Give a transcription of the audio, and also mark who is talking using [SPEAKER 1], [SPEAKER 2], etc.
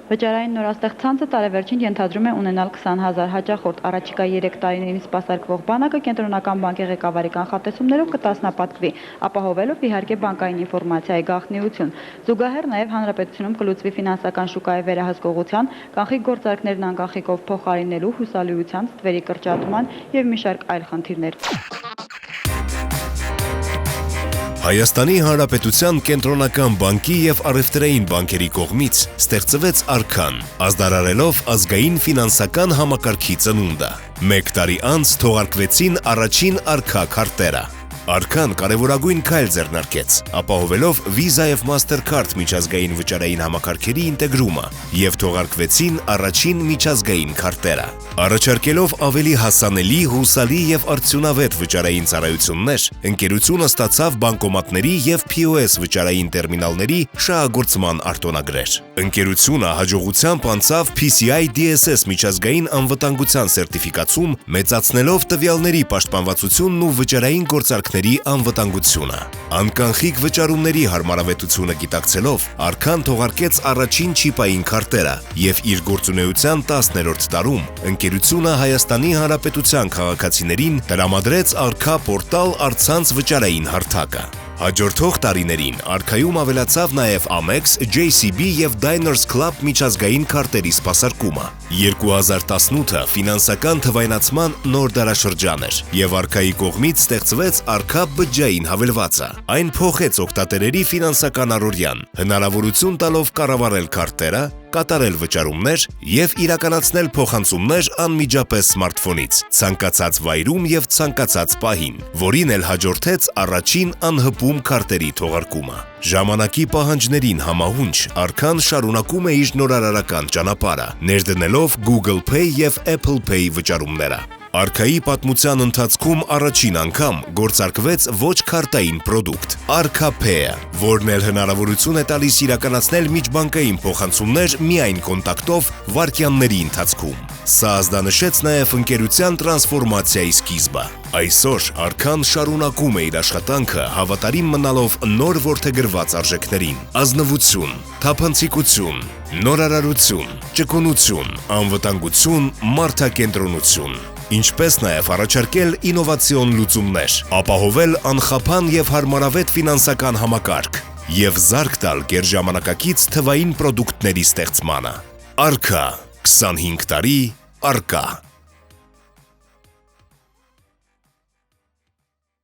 [SPEAKER 1] Վճարային նորաստեղծ ցանցը տարեվերջին ենթադրում է ունենալ 20,000 հաճախորդ, առաջիկա 3 տարիներին սպասարկվող բանակը կենտրոնական բանկի ղեկավարի կանխատեսումներով կտասնապատկվի, ապահովելով իհարկե բանկային ինֆորմացիայի գաղտնիություն։ Զուգահեռ նաև հանրապետությունում կլուծվի ֆինանսական շուկայի վերահսկողության, կանխիկ գործարքներն անկանխիկով փոխարինելու, հուսալիության, ստվերի կրճատման և մի շարք այլ խնդիրներ։
[SPEAKER 2] Հայաստանի Հանրապետության կենտրոնական բանկի և առևտրային բանկերի կողմից ստեղծվեց Արքան, ազդարարելով ազգային ֆինանսական համակարգի ծնունդը։ Մեկ տարի անց թողարկվեցին առաջին Արքա քարտերը։ Արքան կարևորագույն քայլ ձեռնարկեց, ապահովելով Visa և Mastercard միջազգային վճարային համակարգերի ինտեգրումը և թողարկվեցին առաջին միջազգային քարտերը։ Առաջարկելով ավելի հասանելի, հուսալի և արդյունավետ վճարային ծառայություններ, ընկերությունը ստացավ բանկոմատների և POS վճարային տերմինալների շահագործման արտոնագրեր։ Ընկերությունը հաջողությամբ անցավ PCI DSS միջազգային անվտանգության սերտիֆիկացում, մեծացնելով տվյալների պաշտպանվածությունն ու վճարային գործարքների անվտանգությունը։ Անկանխիկ վճարումների հարմարավետությունը գիտակցելով, Արքան թողարկեց առաջին չիպային քարտերը և իր գործունեության 10-րդ տարում ընկերությունը Հայաստանի Հանրապետության քաղաքացիներին տրամադրեց Արքա պորտալ առցանց վճարային հարթակը։ Հաջորդող տարիներին Արքայում ավելացավ նաև Amex, JCB և Diners Club միջազգային քարտերի սպասարկումը։ 2018-ը ֆինանսական թվայնացման նոր դարաշրջան էր, և Արքայի կողմից ստեղծվեց Արքա բջջային հավելվածը։ Այն փոխեց օգտատերերի ֆինանսական առօրյան, հնարավորություն տալով կառավարել քարտերը, կատարել վճարումներ և իրականացնել փոխանցումներ անմիջապես սմարթֆոնից, ցանկացած վայրում և ցանկացած պահին, որին էլ հաջորդեց առաջին անհպում քարտերի թողարկումը։ Ժամանակի պահանջներին համահունչ Արքան շարունակում է իր նորարարական ճանապարհը, ներդնելով Google Pay և Apple Pay վճարումները։ Արքայի պատմության ընթացքում առաջին անգամ գործարկվեց ոչ քարտային պրոդուկտ՝ Arka Pay-ը, որն էլ հնարավորություն է տալիս իրականացնել միջբանկային փոխանցումներ միայն կոնտակտով վայրկյանների ընթացքում։ Սա ազդանշեց նաև ընկերության տրանսֆորմացիայի սկիզբը։ Այսօր Արքան շարունակում է իր աշխատանքը հավատարիմ մնալով նոր որդեգրված արժեքներին՝ ազնվություն, թափանցիկություն, նորարարություն, ճկունություն, անվտանգություն, մարդակենտրոնություն, ինչպես նաև առաջարկել ինովացիոն լուծումներ, ապահովել անխափան և հարմարավետ ֆինանսական համակարգ և զարկ տալ գերժամանակակից թվային պրոդուկտների ստեղծմանը։ Արքա, 25 տարի առկա։